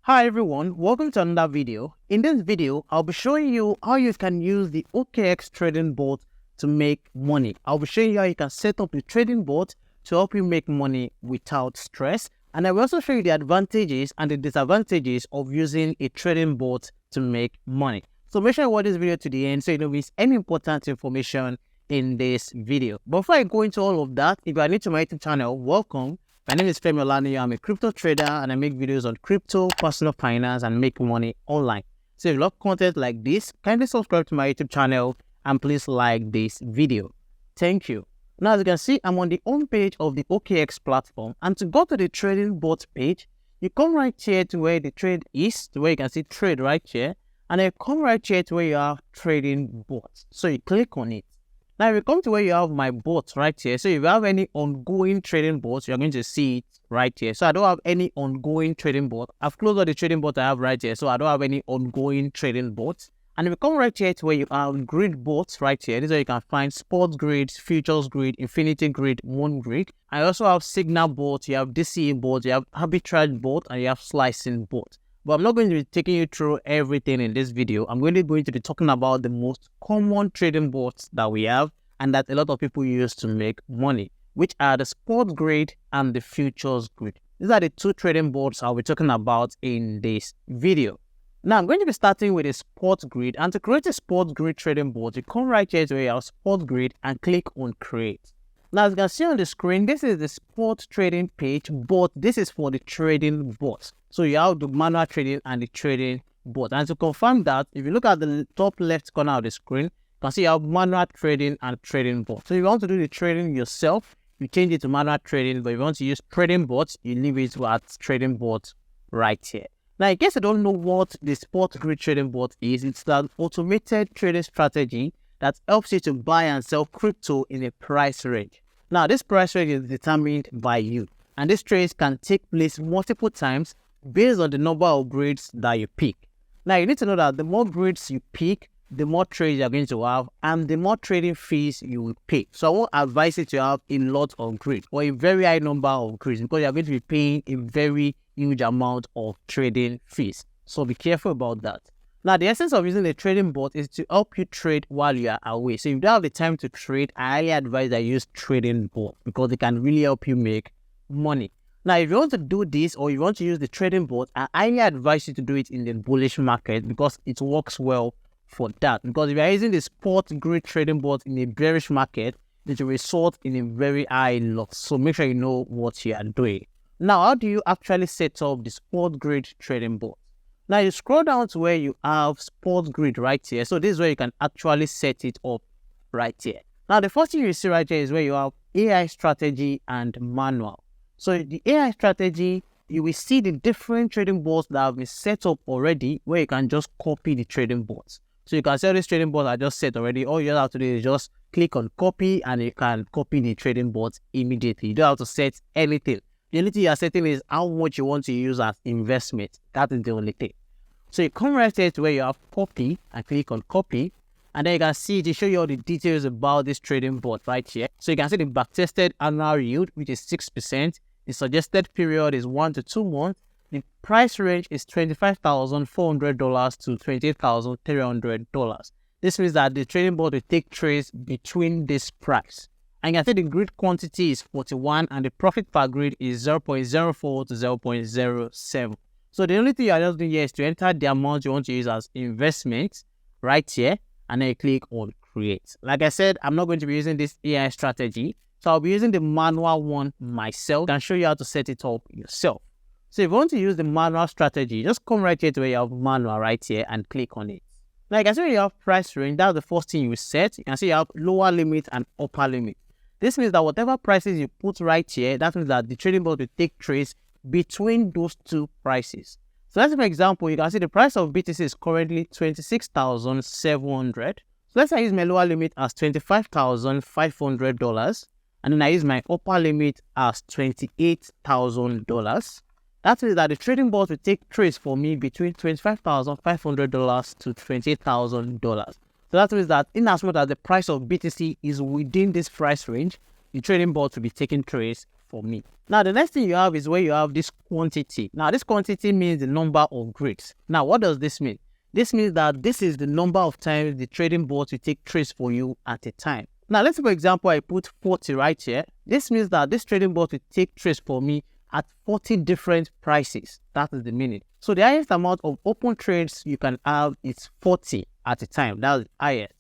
Hi everyone, welcome to another video. In this video, I'll be showing you how you can use the OKX trading bot to make money. I'll be showing you how you can set up the trading bot to help you make money without stress. And I will also show you the advantages and the disadvantages of using a trading bot to make money. So make sure you watch this video to the end so you don't miss any important information in this video. Before I go into all of that, if you are new to my YouTube channel, welcome. My name is Femi Olaniyan. I'm a crypto trader and I make videos on crypto, personal finance, and make money online. So if you love content like this, kindly subscribe to my YouTube channel and please like this video. Thank you. Now, as you can see, I'm on the home page of the OKX platform. And to go to the trading bot page, you come right here to where the trade is, to where you can see trade right here. And then come right here to where you have trading bots. So you click on it. Now, if you come to where you have my bot right here, so if you have any ongoing trading bots, you're going to see it right here. So I don't have any ongoing trading bot. I've closed all the trading bot I have right here, so I don't have any ongoing trading bots. And if you come right here to where you have grid bots right here, this is where you can find spot grid, futures grid, infinity grid, moon grid. I also have signal bot, you have DCA bot, you have arbitrage bot, and you have slicing bot. But I'm not going to be taking you through everything in this video. I'm really going to be talking about the most common trading bots that we have and that a lot of people use to make money, which are the spot grid and the futures grid. These are the two trading bots I'll be talking about in this video. Now, I'm going to be starting with a spot grid. And to create a spot grid trading bot, you come right here to where you have spot grid and click on create. Now, as you can see on the screen, this is the spot trading page, but this is for the trading bot. So you have the manual trading and the trading bot. And to confirm that, if you look at the top left corner of the screen, you can see you have manual trading and trading bot. So if you want to do the trading yourself, you change it to manual trading. But if you want to use trading bots, you leave it at trading bot right here. Now, in case you don't know what the spot grid trading bot is, it's an automated trading strategy that helps you to buy and sell crypto in a price range. Now, this price range is determined by you, and these trades can take place multiple times based on the number of grids that you pick. Now, you need to know that the more grids you pick, the more trades you're going to have, and the more trading fees you will pay. So I won't advise you to have a lot of grids or a very high number of grids because you're going to be paying a very huge amount of trading fees. So be careful about that. Now, the essence of using a trading bot is to help you trade while you are away. So if you don't have the time to trade, I highly advise that you use trading bot because it can really help you make money. Now, if you want to do this or you want to use the trading bot, I highly advise you to do it in the bullish market because it works well for that. Because if you're using the spot grid trading bot in a bearish market, it will result in a very high loss. So make sure you know what you are doing. Now, how do you actually set up the spot grid trading bot? Now, you scroll down to where you have spot grid right here. So this is where you can actually set it up right here. Now, the first thing you see right here is where you have AI strategy and manual. So the AI strategy, you will see the different trading bots that have been set up already where you can just copy the trading bots. So you can see all these trading bots are just set already. All you have to do is just click on copy and you can copy the trading bots immediately. You don't have to set anything. The only thing you are setting is how much you want to use as investment. That is the only thing. So you come right here to where you have copy and click on copy. And then you can see to show you all the details about this trading bot right here. So you can see the backtested annual yield, which is 6%. The suggested period is 1 to 2 months. The price range is $25,400 to $28,300. This means that the trading bot will take trades between this price. And you can see the grid quantity is 41 and the profit per grid is 0.04 to 0.07. So the only thing you are just doing here is to enter the amount you want to use as investment right here. And then you click on create. Like I said, I'm not going to be using this AI strategy. So I'll be using the manual one myself and show you how to set it up yourself. So if you want to use the manual strategy, just come right here to where you have manual right here and click on it. Now you can see where you have price range. That's the first thing you will set. You can see you have lower limit and upper limit. This means that whatever prices you put right here, that means that the trading bot will take trades between those two prices. So let's say, for example, you can see the price of BTC is currently $26,700. So let's say I use my lower limit as $25,500 and then I use my upper limit as $28,000. That means that the trading bot will take trades for me between $25,500 to $28,000. So that means that in as much as the price of BTC is within this price range, the trading bot will be taking trades for me. Now, the next thing you have is where you have this quantity. Now, this quantity means the number of grids. Now, what does this mean? This means that this is the number of times the trading bot will take trades for you at a time. Now, let's say, for example, I put 40 right here. This means that this trading bot will take trades for me at 40 different prices. That is the meaning. So the highest amount of open trades you can have is 40 at a time. That's the highest.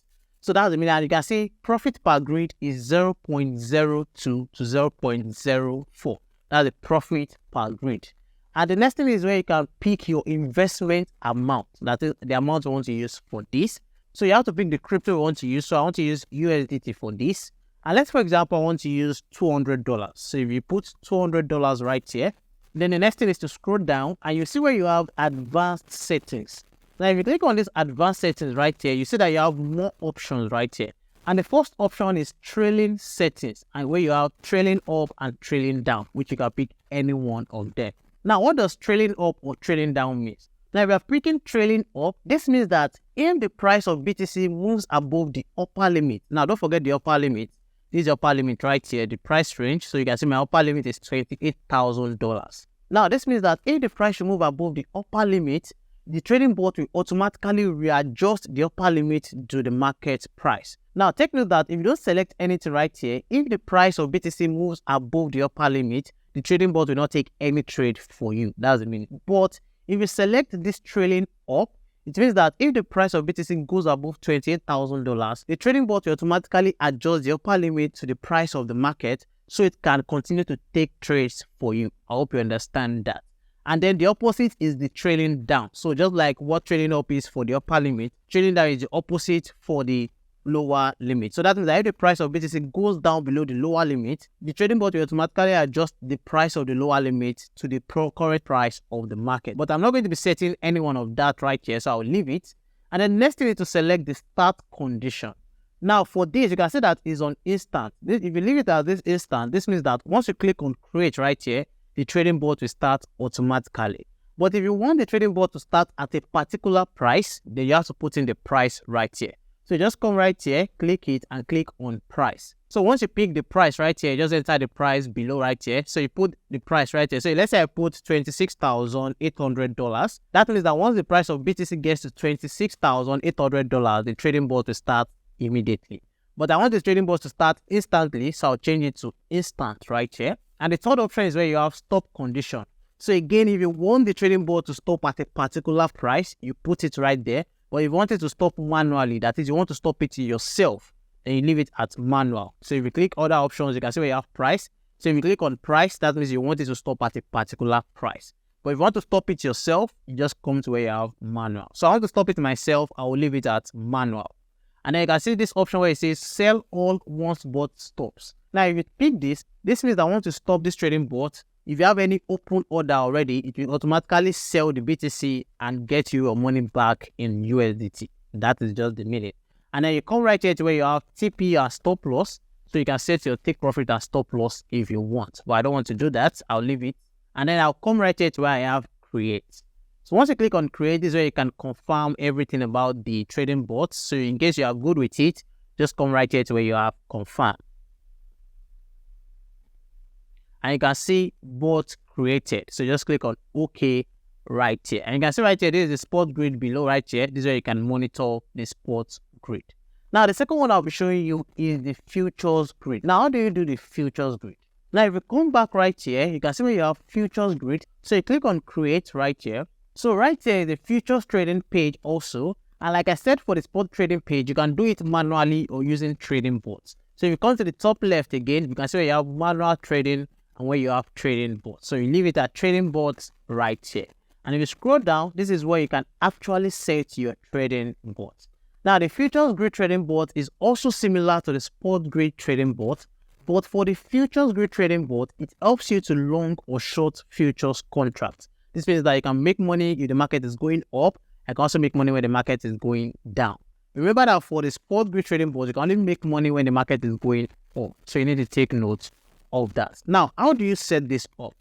So that's the meaning. And you can see profit per grid is 0.02 to 0.04. That's the profit per grid. And the next thing is where you can pick your investment amount. That is the amount you want to use for this. So you have to pick the crypto you want to use. So I want to use USDT for this. And let's, for example, I want to use $200. So if you put $200 right here, then the next thing is to scroll down and you see where you have advanced settings. Now, if you click on this advanced settings right here, you see that you have more options right here. And the first option is trailing settings, and where you have trailing up and trailing down, which you can pick any one of them. Now, what does trailing up or trailing down mean? Now, if you are picking trailing up, this means that if the price of BTC moves above the upper limit, now don't forget the upper limit. This is the upper limit right here, the price range. So you can see my upper limit is $28,000. Now, this means that if the price should move above the upper limit, the trading bot will automatically readjust the upper limit to the market price. Now, take note that if you don't select anything right here, if the price of BTC moves above the upper limit, the trading bot will not take any trade for you. That's the meaning. But if you select this trailing up, it means that if the price of BTC goes above $28,000, the trading bot will automatically adjust the upper limit to the price of the market so it can continue to take trades for you. I hope you understand that. And then the opposite is the trailing down. So just like what trailing up is for the upper limit, trailing down is the opposite for the lower limit. So that means that if the price of BTC goes down below the lower limit, the trading bot will automatically adjust the price of the lower limit to the current price of the market. But I'm not going to be setting any one of that right here, so I'll leave it. And then next thing is to select the start condition. Now for this, you can see that it's on instant. If you leave it as this instant, this means that once you click on create right here, the trading bot will start automatically. But if you want the trading bot to start at a particular price, then you have to put in the price right here. So you just come right here, click it and click on price. So once you pick the price right here, just enter the price below right here. So you put the price right here. So let's say I put $26,800. That means that once the price of BTC gets to $26,800, the trading bot will start immediately. But I want this trading bot to start instantly, so I'll change it to instant right here. And the third option is where you have stop condition. So again, if you want the trading bot to stop at a particular price, you put it right there. But if you want it to stop manually, that is, you want to stop it yourself, then you leave it at manual. So if you click other options, you can see where you have price. So if you click on price, that means you want it to stop at a particular price. But if you want to stop it yourself, you just come to where you have manual. So I want to stop it myself, I will leave it at manual. And then you can see this option where it says sell all once bot stops. Now, if you pick this means I want to stop this trading bot. If you have any open order already, it will automatically sell the BTC and get you your money back in USDT. That is just the meaning. And then you come right here to where you have TP as stop loss. So you can set your take profit as stop loss if you want. But I don't want to do that. I'll leave it. And then I'll come right here to where I have create. So once you click on create, this is where you can confirm everything about the trading bot. So in case you are good with it, just come right here to where you have confirm. And you can see bot created. So just click on OK right here. And you can see right here, this is the spot grid below right here. This is where you can monitor the spot grid. Now, the second one I'll be showing you is the futures grid. Now, how do you do the futures grid? Now, if you come back right here, you can see where you have futures grid. So you click on create right here. So right here is the futures trading page also. And like I said, for the spot trading page, you can do it manually or using trading bots. So if you come to the top left again, you can see where you have manual trading and where you have trading bots. So you leave it at trading bots right here. And if you scroll down, this is where you can actually set your trading bots. Now, the futures grid trading bot is also similar to the spot grid trading bot, but for the futures grid trading bot, it helps you to long or short futures contracts. This means that you can make money if the market is going up. I can also make money when the market is going down. Remember that for the spot grid trading bot, you can only make money when the market is going up. So you need to take note of that. Now, how do you set this up?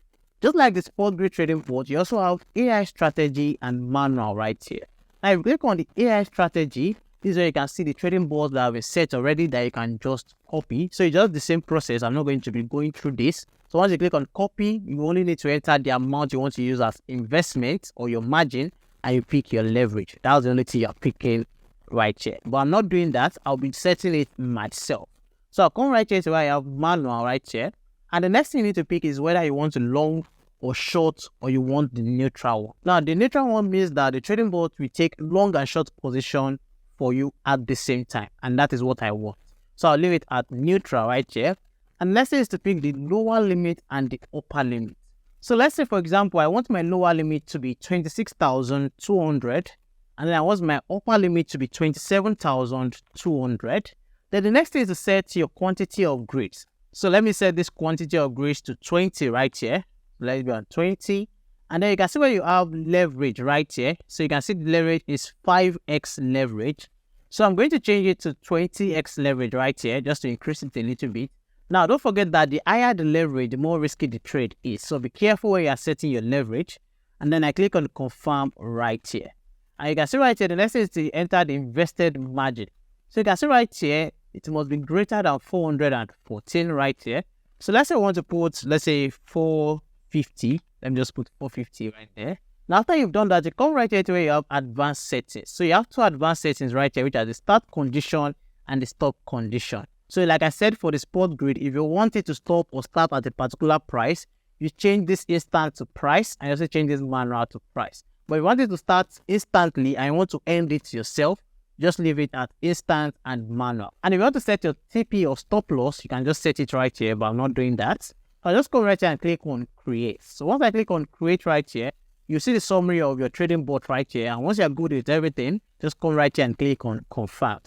Just like the spot grid trading bot, you also have AI strategy and manual right here. Now, if you click on the AI strategy, this is where you can see the trading bots that have been set already that you can just copy. So it's just the same process. I'm not going to be going through this. So once you click on copy, you only need to enter the amount you want to use as investment or your margin, and you pick your leverage. That's the only thing you're picking right here. But I'm not doing that. I'll be setting it myself. So I'll come right here to where I have manual right here. And the next thing you need to pick is whether you want to long or short, or you want the neutral one. Now, the neutral one means that the trading bot will take long and short position for you at the same time. And that is what I want. So I'll leave it at neutral right here. And let's say it's to pick the lower limit and the upper limit. So let's say, for example, I want my lower limit to be 26,200. And then I want my upper limit to be 27,200. Then the next thing is to set your quantity of grids. So let me set this quantity of grids to 20 right here. Let's be on 20. And then you can see where you have leverage right here. So you can see the leverage is 5x leverage. So I'm going to change it to 20x leverage right here, just to increase it a little bit. Now, don't forget that the higher the leverage, the more risky the trade is. So be careful where you are setting your leverage. And then I click on confirm right here. And you can see right here, the next thing is to enter the invested margin. So you can see right here, it must be greater than 414 right here. So let's say I want to put, let's say 450. Let me just put 450 right there. Now, after you've done that, you come right here to where you have advanced settings. So you have two advanced settings right here, which are the start condition and the stop condition. So like I said, for the spot grid, if you want it to stop or start at a particular price, you change this instant to price, and you also change this manual to price. But if you want it to start instantly and you want to end it yourself, just leave it at instant and manual. And if you want to set your TP or stop loss, you can just set it right here, but I'm not doing that. I'll just go right here and click on create. So once I click on create right here, you see the summary of your trading bot right here. And once you're good with everything, just come right here and click on confirm.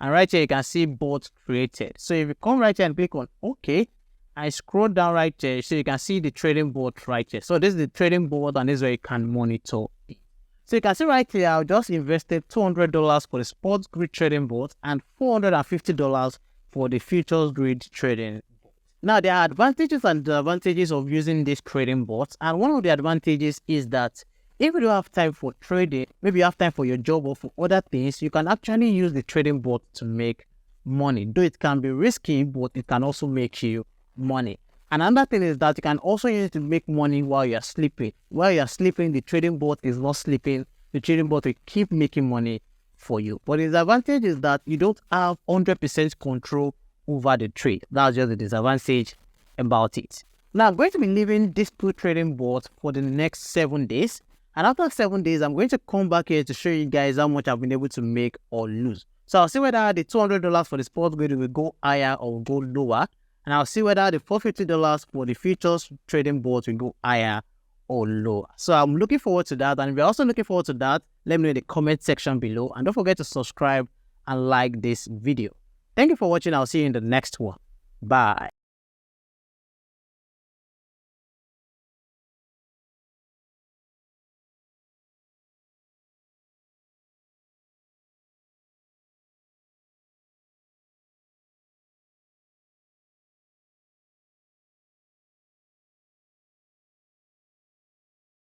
And right here, you can see bot created. So if you come right here and click on OK, I scroll down right here, so you can see the trading bot right here. So this is the trading bot, and this is where you can monitor it. So you can see right here, I just invested $200 for the sports grid trading bot and $450 for the futures grid trading bot. Now, there are advantages and disadvantages of using this trading bot. And one of the advantages is that if you don't have time for trading, maybe you have time for your job or for other things, you can actually use the trading bot to make money. Though it can be risky, but it can also make you money. And another thing is that you can also use it to make money while you're sleeping. While you're sleeping, the trading bot is not sleeping. The trading bot will keep making money for you. But the disadvantage is that you don't have 100% control over the trade. That's just the disadvantage about it. Now, I'm going to be leaving this two trading bots for the next 7 days. And after 7 days, I'm going to come back here to show you guys how much I've been able to make or lose. So I'll see whether the $200 for the sports grid will go higher or go lower. And I'll see whether the $450 for the futures trading bot will go higher or lower. So I'm looking forward to that. And if you're also looking forward to that, let me know in the comment section below. And don't forget to subscribe and like this video. Thank you for watching. I'll see you in the next one. Bye.